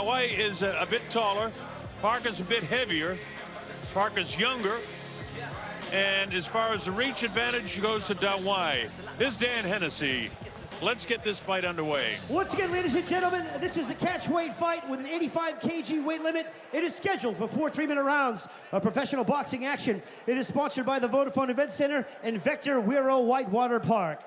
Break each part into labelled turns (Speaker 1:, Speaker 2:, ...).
Speaker 1: Dawai is a bit taller. Parker's a bit heavier. Parker's younger. And as far as the reach advantage goes to Dawai. Here's Dan Hennessy. Let's get this fight underway.
Speaker 2: Once again, ladies and gentlemen, this is a catch-weight fight with an 85 kg weight limit. It is scheduled for 4 3-minute rounds of professional boxing action. It is sponsored by the Vodafone Event Center and Vector Wirral Whitewater Park.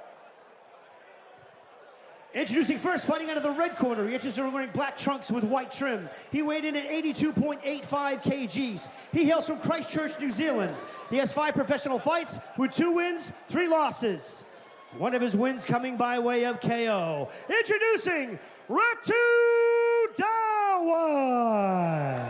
Speaker 2: Introducing first, fighting out of the red corner. He enters wearing black trunks with white trim. He weighed in at 82.85 kgs. He hails from Christchurch, New Zealand. He has 5 professional fights with 2 wins, 3 losses. One of his wins coming by way of KO. Introducing Ratu Dawai.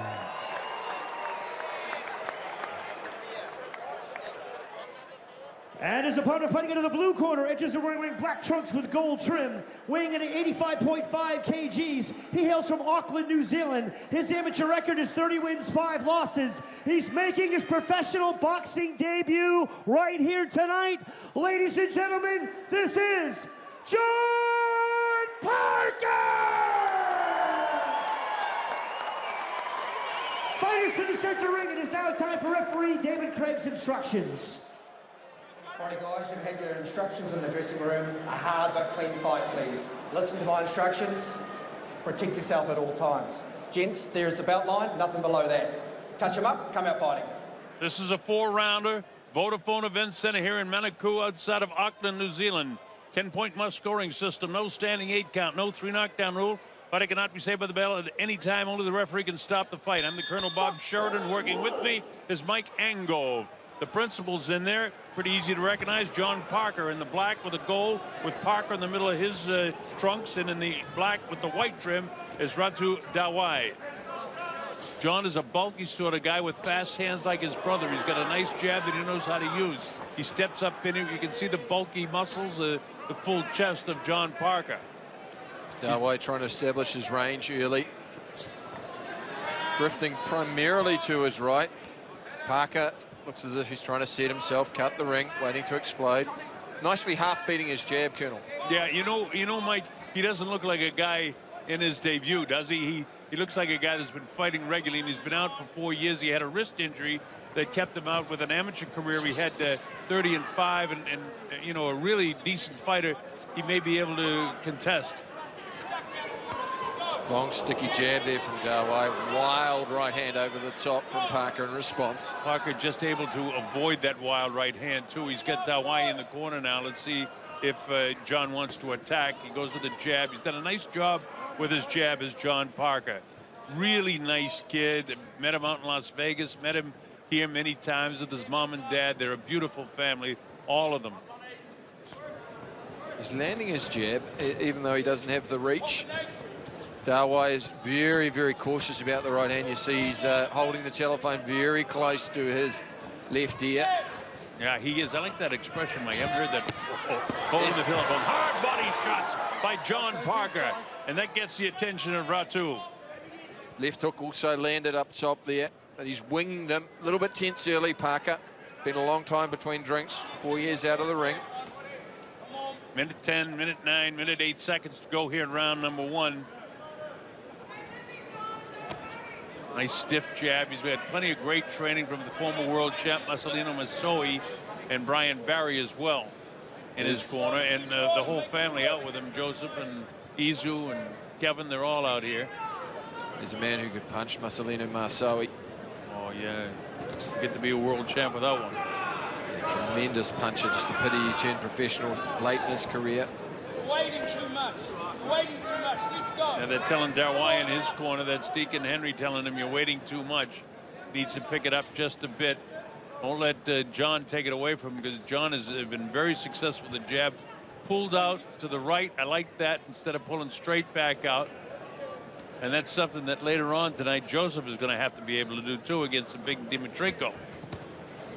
Speaker 2: And his opponent fighting into the blue corner, enters wearing black trunks with gold trim, weighing in at 85.5 kgs. He hails from Auckland, New Zealand. His amateur record is 30 wins, 5 losses. He's making his professional boxing debut right here tonight. Ladies and gentlemen, this is John Parker! Fighters to the center ring. It is now time for referee David Craig's instructions.
Speaker 3: Alright guys, you've had your instructions in the dressing room. A hard but clean fight, please. Listen to my instructions. Protect yourself at all times. Gents, there's the belt line, nothing below that. Touch them up, come out fighting.
Speaker 1: This is a 4-rounder. Vodafone Event Center here in Manukau outside of Auckland, New Zealand. 10-point must scoring system, no standing 8 count, no 3 knockdown rule. Fighter cannot be saved by the bell at any time. Only the referee can stop the fight. I'm the Colonel Bob Sheridan. Working with me is Mike Angove. The principal's in there, pretty easy to recognize. John Parker in the black with the gold, with Parker in the middle of his trunks, and in the black with the white trim is Ratu Dawai. John is a bulky sort of guy with fast hands like his brother. He's got a nice jab that he knows how to use. He steps up in him. You can see the bulky muscles, the full chest of John Parker.
Speaker 4: Dawai trying to establish his range early. Drifting primarily to his right. Parker looks as if he's trying to set himself, cut the ring, waiting to explode. Nicely half beating his jab, Colonel.
Speaker 1: Yeah, you know, Mike, he doesn't look like a guy in his debut, does he? He looks like a guy that's been fighting regularly, and he's been out for 4 years. He had a wrist injury that kept him out. With an amateur career, he had 30-5, and you know, a really decent fighter. He may be able to contest.
Speaker 4: Long sticky jab there from Dawai. Wild right hand over the top from Parker in response.
Speaker 1: Parker just able to avoid that wild right hand too. He's got Dawai in the corner now. Let's see if John wants to attack. He goes with the jab. He's done a nice job with his jab as John Parker. Really nice kid. Met him out in Las Vegas. Met him here many times with his mom and dad. They're a beautiful family, all of them.
Speaker 4: He's landing his jab, even though he doesn't have the reach. Dawai is very, very cautious about the right hand. You see he's holding the telephone very close to his left ear.
Speaker 1: Yeah, he is. I like that expression, Mike. I haven't heard that. Holding the telephone. Hard body shots by John Parker. And that gets the attention of Ratu.
Speaker 4: Left hook also landed up top there. But he's winging them. A little bit tense early, Parker. Been a long time between drinks. 4 years out of the ring.
Speaker 1: Minute 10, minute 9, minute 8 seconds to go here in round number 1. Nice stiff jab. He's had plenty of great training from the former world champ Marcelino Masoi and Brian Barry as well in his corner, and the whole family out with him. Joseph and Izu and Kevin, they're all out here.
Speaker 4: He's a man who could punch Marcelino Masoi.
Speaker 1: Oh yeah, get to be a world champ without one.
Speaker 4: Tremendous puncher. Just a pity he turned professional late in his career.
Speaker 5: Waiting too much. Waiting too much. Let's go.
Speaker 1: And they're telling Dawai in his corner, that's Deacon Henry telling him, you're waiting too much. Needs to pick it up just a bit. Don't let John take it away from him, because John has been very successful with the jab. Pulled out to the right. I like that instead of pulling straight back out. And that's something that later on tonight Joseph is going to have to be able to do too against the big Dimitrenko.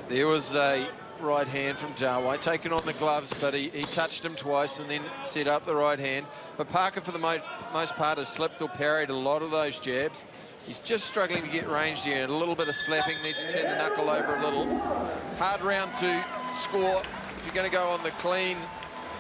Speaker 4: There was a right hand from Dawai, taking on the gloves, but he touched him twice and then set up the right hand. But Parker, for the most part, has slipped or parried a lot of those jabs. He's just struggling to get range here, and a little bit of slapping, needs to turn the knuckle over a little. Hard round to score. If you're going to go on the clean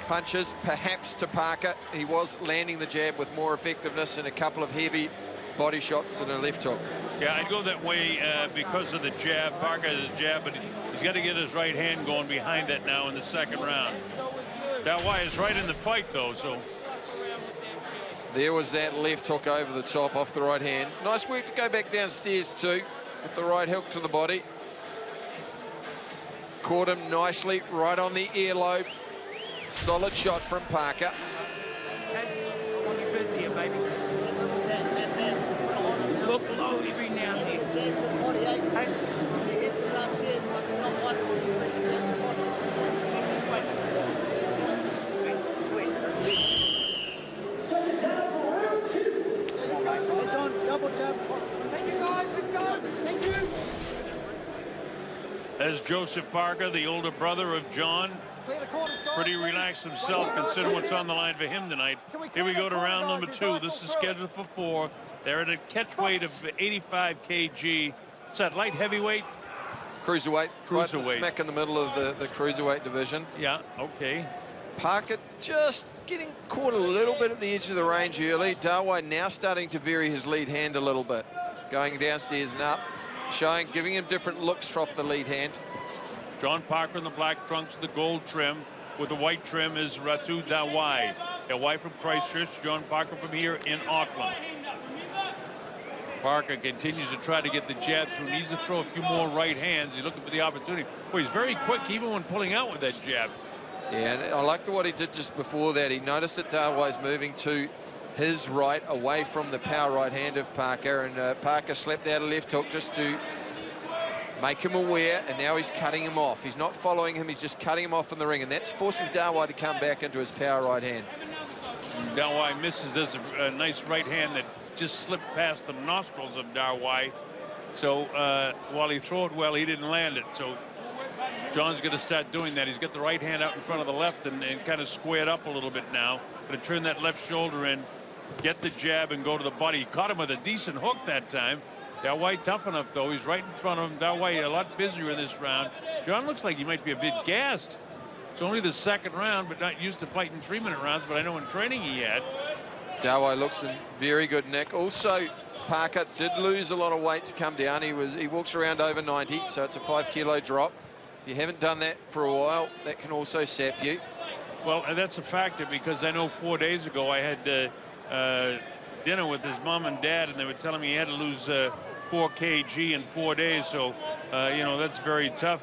Speaker 4: punches, perhaps to Parker. He was landing the jab with more effectiveness and a couple of heavy body shots and a left hook.
Speaker 1: Yeah, I'd go that way because of the jab. Parker has a jab, but he's got to get his right hand going behind it now in the second round. Dawai is right in the fight, though, so.
Speaker 4: There was that left hook over the top off the right hand. Nice work to go back downstairs too with the right hook to the body. Caught him nicely right on the earlobe. Solid shot from Parker.
Speaker 5: Look low every now and then.
Speaker 3: Thank you, guys. Let's go. Thank you.
Speaker 1: As Joseph Parker, the older brother of John,
Speaker 3: Clear the corners, guys.
Speaker 1: pretty relaxed himself considering what's on the line for him tonight. Here we go to round number 2. This is scheduled for 4. They're at a catch weight of 85 kg. What's that, light heavyweight?
Speaker 4: Cruiserweight. Right
Speaker 1: Cruiserweight.
Speaker 4: smack in the middle of the cruiserweight division.
Speaker 1: Yeah, okay.
Speaker 4: Parker just getting caught a little bit at the edge of the range early. Dawai now starting to vary his lead hand a little bit. Going downstairs and up, giving him different looks off the lead hand.
Speaker 1: John Parker in the black trunks, the gold trim. With the white trim is Ratu Dawai. Dawai from Christchurch, John Parker from here in Auckland. Parker continues to try to get the jab through. Needs to throw a few more right hands. He's looking for the opportunity. Boy, he's very quick even when pulling out with that jab.
Speaker 4: Yeah, and I liked what he did just before that. He noticed that Dawai's moving to his right, away from the power right hand of Parker, and Parker slapped out a left hook just to make him aware, and now he's cutting him off. He's not following him, he's just cutting him off in the ring, and that's forcing Dawai to come back into his power right hand.
Speaker 1: Dawai misses. There's a nice right hand that just slipped past the nostrils of Dawai. So while he threw it well, he didn't land it. So John's going to start doing that. He's got the right hand out in front of the left and kind of squared up a little bit now. Going to turn that left shoulder in, get the jab, and go to the body. He caught him with a decent hook that time. Dawai tough enough, though. He's right in front of him. Dawai a lot busier in this round. John looks like he might be a bit gassed. It's only the second round, but not used to fighting 3-minute rounds, but I know in training he had.
Speaker 4: Dawai looks in very good nick. Also, Parker did lose a lot of weight to come down. He walks around over 90, so it's a 5-kilo drop. If you haven't done that for a while, that can also sap you.
Speaker 1: Well, that's a factor, because I know 4 days ago I had dinner with his mom and dad, and they were telling me he had to lose 4 kg in 4 days. So, you know, that's very tough.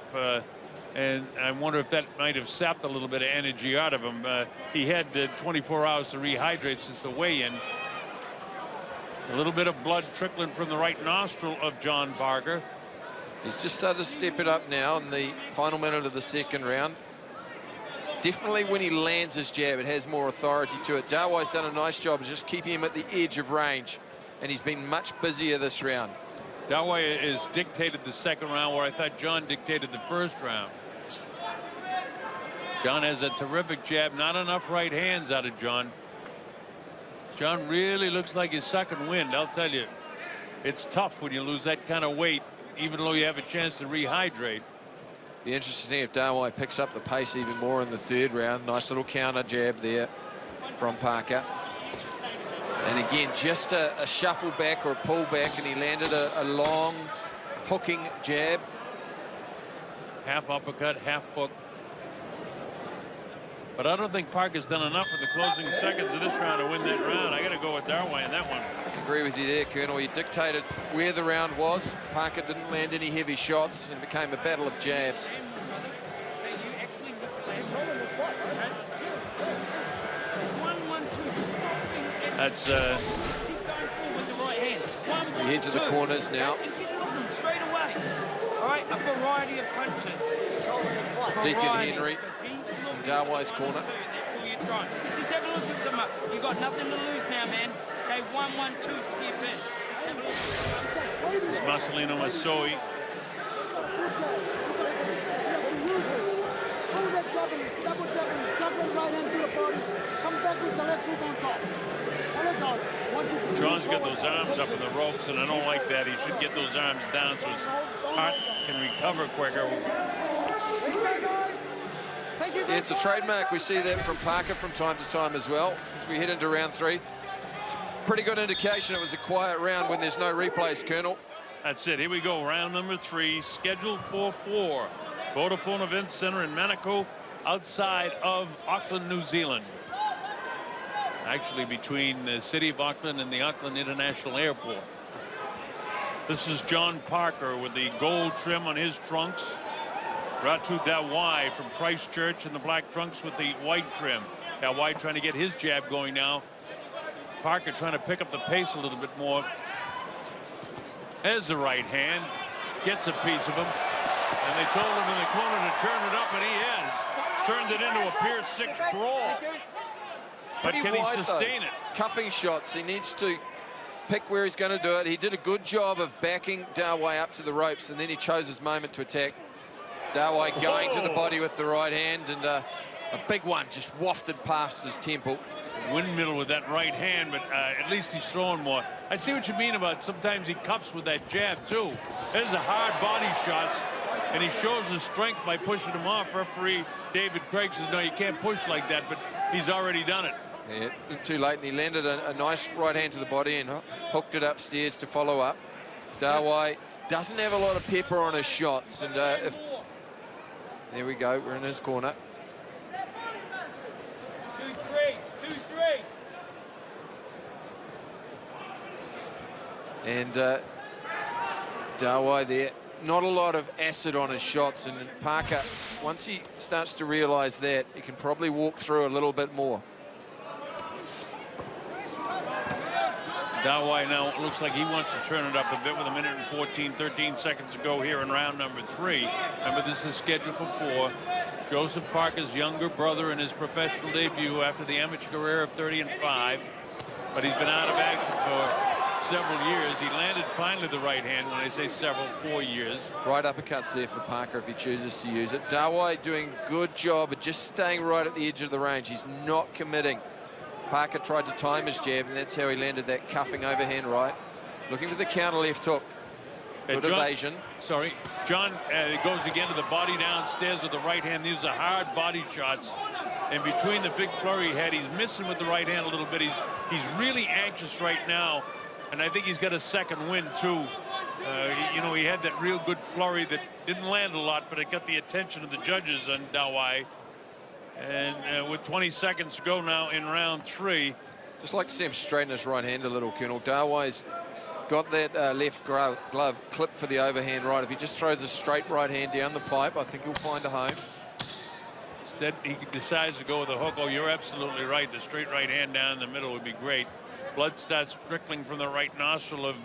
Speaker 1: And I wonder if that might have sapped a little bit of energy out of him. He had 24 hours to rehydrate since the weigh-in. A little bit of blood trickling from the right nostril of John Parker.
Speaker 4: He's just started to step it up now in the final minute of the second round. Definitely when he lands his jab, it has more authority to it. Dawai's done a nice job of just keeping him at the edge of range, and he's been much busier this round.
Speaker 1: Dawai has dictated the second round, where I thought John dictated the first round. John has a terrific jab, not enough right hands out of John. John really looks like he's sucking wind, I'll tell you. It's tough when you lose that kind of weight, even though you have a chance to rehydrate.
Speaker 4: Be interesting to see if Dawai picks up the pace even more in the third round. Nice little counter jab there from Parker. And again, just a shuffle back or a pull back, and he landed a long hooking jab.
Speaker 1: Half uppercut, half hook. But I don't think Parker's done enough in the closing seconds of this round to win that round. I got to go with Dawai in that one.
Speaker 4: Agree with you there, Colonel. You dictated where the round was. Parker didn't land any heavy shots, and it became a battle of jabs.
Speaker 1: That's
Speaker 4: we head to the corners now.
Speaker 5: Straight away. All right, a variety of punches.
Speaker 4: Deacon Henry in Dawai's corner.
Speaker 5: That's all you're trying. Just have a look at them. You got nothing to lose now, man. They 1-1-2 step in.
Speaker 1: It's Marcelino Masoi.
Speaker 6: Hold that double right hand to the body. Come back with the left hook on top.
Speaker 1: John's got those arms up in the ropes, and I don't like that. He should get those arms down so his heart can recover quicker.
Speaker 4: Yeah, it's a trademark. We see that from Parker from time to time as well. As we head into round 3, it's pretty good indication it was a quiet round when there's no replays, Colonel.
Speaker 1: That's it. Here we go. Round number 3, scheduled for 4. Vodafone Events Center in Manukau, outside of Auckland, New Zealand. Actually between the city of Auckland and the Auckland International Airport. This is John Parker with the gold trim on his trunks. Ratu Dawai from Christchurch in the black trunks with the white trim. Dawai trying to get his jab going now. Parker trying to pick up the pace a little bit more. There's the right hand. Gets a piece of him. And they told him in the corner to turn it up, and he has. Turned it into a Pierce 6 brawl. But can he sustain it?
Speaker 4: Cuffing shots. He needs to pick where he's going to do it. He did a good job of backing Dawai up to the ropes, and then he chose his moment to attack. Dawai going to the body with the right hand, and a big one just wafted past his temple.
Speaker 1: Windmill with that right hand, but at least he's throwing more. I see what you mean about sometimes he cuffs with that jab too. There's a hard body shots, and he shows his strength by pushing him off. Referee David Craig says, no, you can't push like that, but he's already done it.
Speaker 4: Yeah, too late, and he landed a nice right hand to the body and hooked it upstairs to follow up. Dawai doesn't have a lot of pepper on his shots, and there we go, we're in his corner.
Speaker 5: 2-3, 2-3.
Speaker 4: And Dawai there, not a lot of acid on his shots, and Parker, once he starts to realize that, he can probably walk through a little bit more.
Speaker 1: Dawai now looks like he wants to turn it up a bit with 1:13 seconds to go here in round number 3. Remember, this is scheduled for 4. Joseph Parker's younger brother in his professional debut after the amateur career of 30-5. But he's been out of action for several years. He landed finally the right hand. When I say several, 4 years.
Speaker 4: Right uppercuts there for Parker if he chooses to use it. Dawai doing good job of just staying right at the edge of the range. He's not committing. Parker tried to time his jab, and that's how he landed that cuffing overhand right. Looking for the counter left hook. Good evasion.
Speaker 1: Sorry, John goes again to the body downstairs with the right hand. These are hard body shots. And between the big flurry he had, he's missing with the right hand a little bit. He's really anxious right now. And I think he's got a second win, too. You know, he had that real good flurry that didn't land a lot, but it got the attention of the judges on Dawai. And with 20 seconds to go now in round 3.
Speaker 4: Just like to see him straighten his right hand a little, Colonel. Dawai's got that left glove clipped for the overhand right. If he just throws a straight right hand down the pipe, I think he'll find a home.
Speaker 1: Instead, he decides to go with a hook. Oh, you're absolutely right. The straight right hand down in the middle would be great. Blood starts trickling from the right nostril of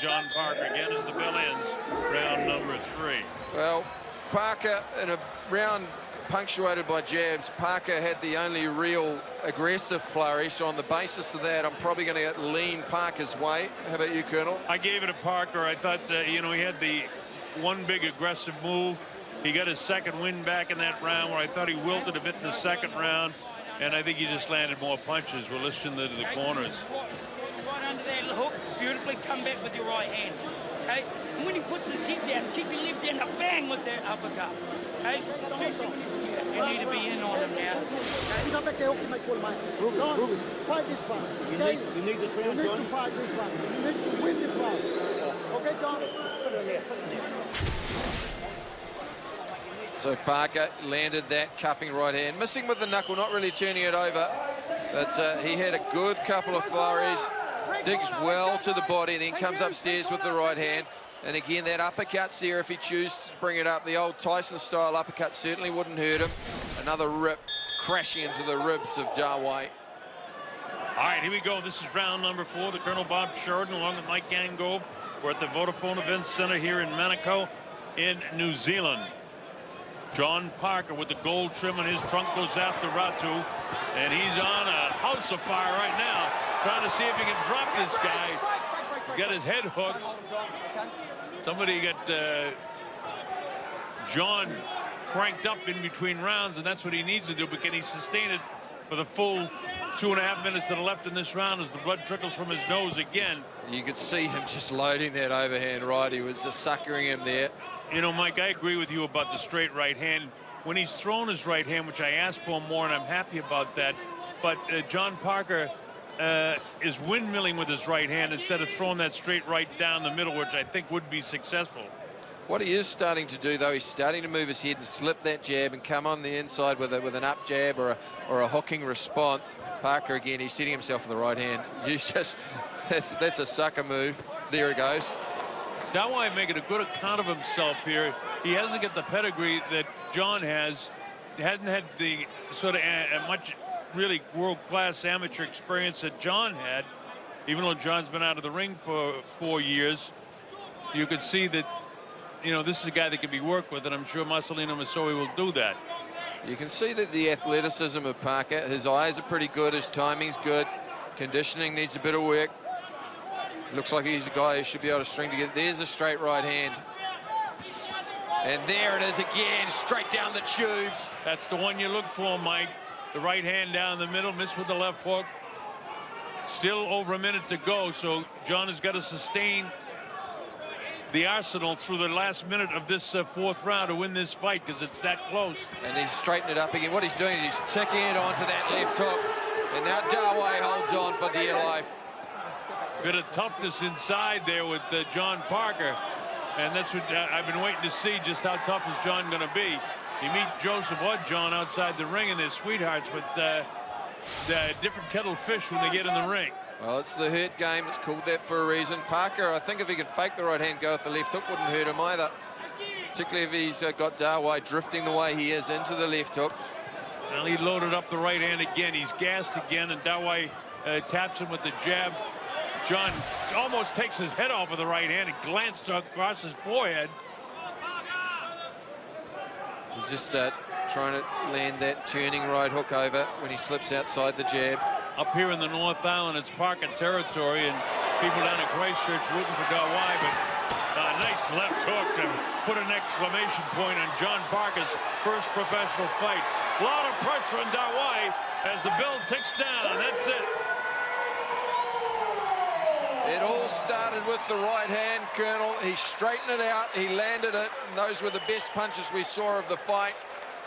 Speaker 1: John Parker again as the bell ends round number 3.
Speaker 4: Well, Parker in a round punctuated by jabs. Parker had the only real aggressive flurry, so on the basis of that, I'm probably going to lean Parker's way. How about you, Colonel?
Speaker 1: I gave it to Parker. I thought, you know, he had the one big aggressive move. He got his second win back in that round where I thought he wilted a bit in the second round, and I think he just landed more punches. We're listening to the corners.
Speaker 5: Right under that hook, beautifully come back with your right hand. Okay? And when he puts his head down, keep your left hand up, bang with that uppercut. Okay? You need to be in on him now.
Speaker 6: He's up at the hook, you might call him out. Ruben, fight this fight. Okay?
Speaker 2: You need this round,
Speaker 6: You need
Speaker 2: John.
Speaker 6: to fight this round. You need to win this round. Okay, John?
Speaker 4: So Parker landed that cuffing right hand, missing with the knuckle, not really turning it over, but he had a good couple of flurries, digs well to the body, then comes upstairs with the right hand. And again, that uppercut's there if he chooses to bring it up. The old Tyson-style uppercut certainly wouldn't hurt him. Another rip crashing into the ribs of Dawai.
Speaker 1: All right, here we go. This is round number 4. The Colonel Bob Sheridan along with Mike Gangove. We're at the Vodafone Events Center here in Manukau in New Zealand. John Parker with the gold trim on his trunk goes after Ratu. And he's on a house of fire right now, trying to see if he can drop this guy. He's got his head hooked. Somebody got John cranked up in between rounds, and that's what he needs to do. But can he sustain it for the full 2.5 minutes that are left in this round as the blood trickles from his nose again?
Speaker 4: You could see him just loading that overhand right. He was suckering him there.
Speaker 1: You know, Mike, I agree with you about the straight right hand. When he's thrown his right hand, which I asked for more, and I'm happy about that. But John Parker is windmilling with his right hand instead of throwing that straight right down the middle, which I think would be successful.
Speaker 4: What he is starting to do, though, he's starting to move his head and slip that jab and come on the inside with an up jab or a hooking response. Parker again, he's setting himself in the right hand. That's a sucker move. There it goes.
Speaker 1: Dawai making a good account of himself here. He hasn't got the pedigree that John has. He hadn't had the sort of much really world-class amateur experience that John had. Even though John's been out of the ring for 4 years, you could see that, you know, this is a guy that can be worked with, and I'm sure Marcelino Masoi will do that.
Speaker 4: You can see that the athleticism of Parker, his eyes are pretty good, his timing's good, conditioning needs a bit of work. Looks like he's a guy who should be able to string together. There's a straight right hand. And there it is again, straight down the tubes.
Speaker 1: That's the one you look for, Mike. The right hand down the middle, missed with the left hook. Still over a minute to go, so John has got to sustain the arsenal through the last minute of this fourth round to win this fight, because it's that close.
Speaker 4: And he's straightened it up again. What he's doing is he's ticking it onto that left hook. And now Dawai holds on for dear life.
Speaker 1: Bit of toughness inside there with John Parker. And that's what I've been waiting to see, just how tough is John going to be. You meet Joseph or John outside the ring, and they're sweethearts, but the different kettle of fish when they get in the ring.
Speaker 4: Well, it's the hurt game. It's called that for a reason. Parker, I think if he could fake the right hand, go with the left hook, wouldn't hurt him either. Particularly if he's got Dawai drifting the way he is into the left hook.
Speaker 1: Well, he loaded up the right hand again. He's gassed again, and Dawai taps him with the jab. John almost takes his head off of the right hand and glanced across his forehead.
Speaker 4: He's just trying to land that turning right hook over when he slips outside the jab.
Speaker 1: Up here in the North Island, it's Parker territory, and people down in Christchurch rooting for Dawai, but a nice left hook to put an exclamation point on John Parker's first professional fight. A lot of pressure on Dawai as the bell ticks down. That's it.
Speaker 4: It all started with the right hand, Colonel. He straightened it out, he landed it, and those were the best punches we saw of the fight.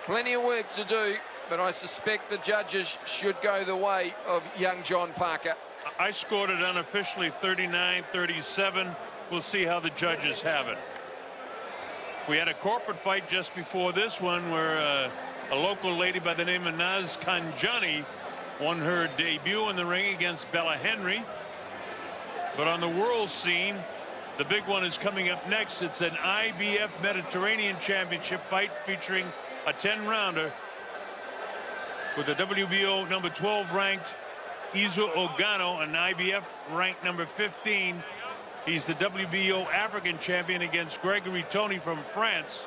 Speaker 4: Plenty of work to do, but I suspect the judges should go the way of young John Parker.
Speaker 1: I scored it unofficially 39-37. We'll see how the judges have it. We had a corporate fight just before this one where a local lady by the name of Naz Kanjani won her debut in the ring against Bella Henry. But on the world scene, the big one is coming up next. It's an IBF Mediterranean Championship fight featuring a 10-rounder with the WBO number 12 ranked Izu Ogano, an IBF ranked number 15. He's the WBO African champion against Gregory Tony from France,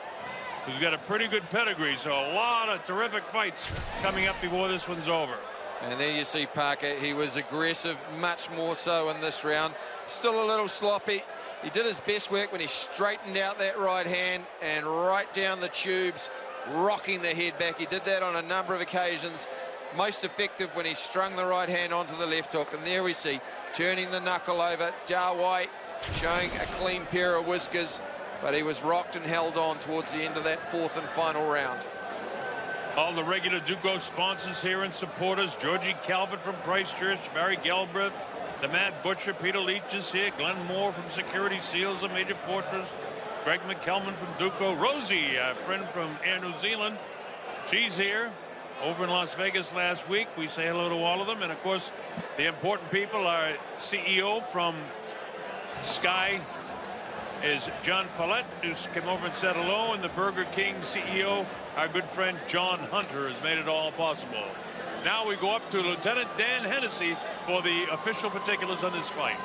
Speaker 1: who's got a pretty good pedigree. So a lot of terrific fights coming up before this one's over.
Speaker 4: And there you see Parker. He was aggressive, much more so in this round. Still a little sloppy. He did his best work when he straightened out that right hand and right down the tubes, rocking the head back. He did that on a number of occasions. Most effective when he strung the right hand onto the left hook. And there we see, turning the knuckle over, Dawai showing a clean pair of whiskers, but he was rocked and held on towards the end of that fourth and final round.
Speaker 1: All the regular Duco sponsors here and supporters: Georgie Calvert from Christchurch, Barry Galbraith, the Mad Butcher, Peter Leach is here, Glenn Moore from Security Seals of Major Fortress, Greg McKelman from Duco, Rosie, a friend from Air New Zealand, she's here. Over in Las Vegas last week. We say hello to all of them. And of course, the important people, our CEO from Sky is John Follett, who came over and said hello. And the Burger King CEO, our good friend John Hunter, has made it all possible. Now we go up to Lieutenant Dan Hennessy for the official particulars on this fight.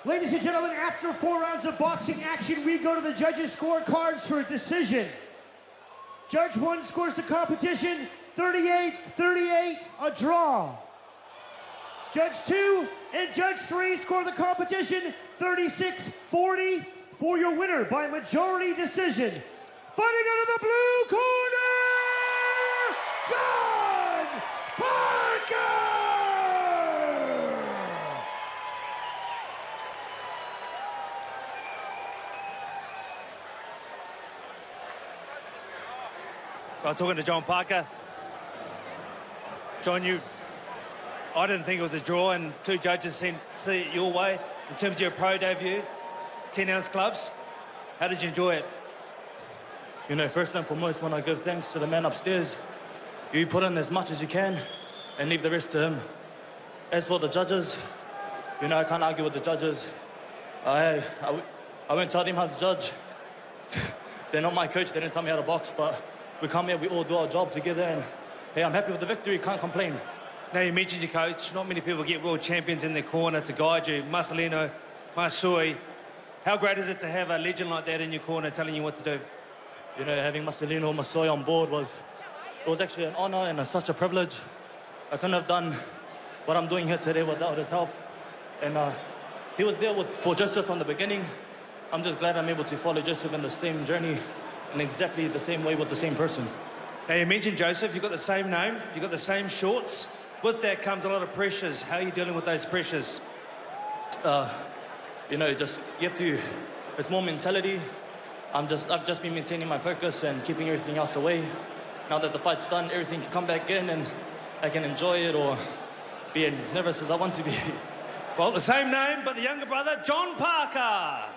Speaker 2: Ladies and gentlemen, after 4 rounds of boxing action, we go to the judges' scorecards for a decision. Judge 1 scores the competition 38-38, a draw. Judge 2 and Judge 3 score the competition 36-40 for your winner by majority decision. Fighting out of the blue corner, John Parker!
Speaker 7: was talking to John Parker. John, I didn't think it was a draw, and 2 judges seemed to see it your way. In terms of your pro debut, 10-ounce gloves, how did you enjoy it?
Speaker 8: You know, first and foremost, when I give thanks to the man upstairs, you put in as much as you can and leave the rest to him. As for the judges, you know, I can't argue with the judges. I won't tell them how to judge. They're not my coach, they didn't tell me how to box, but we come here, we all do our job together, and hey, I'm happy with the victory, can't complain.
Speaker 7: Now, you mentioned your coach. Not many people get world champions in their corner to guide you. Marcelino, Masui. How great is it to have a legend like that in your corner telling you what to do?
Speaker 8: You know, having Marcelino Masoi on board was actually an honor and such a privilege. I couldn't have done what I'm doing here today without his help. And he was there for Joseph from the beginning. I'm just glad I'm able to follow Joseph in the same journey in exactly the same way with the same person.
Speaker 7: Now, you mentioned Joseph. You've got the same name. You've got the same shorts. With that comes a lot of pressures. How are you dealing with those pressures?
Speaker 8: You know, you have to, it's more mentality. I've just been maintaining my focus and keeping everything else away. Now that the fight's done, everything can come back in and I can enjoy it or be as nervous as I want to be.
Speaker 7: Well, the same name, but the younger brother, John Parker.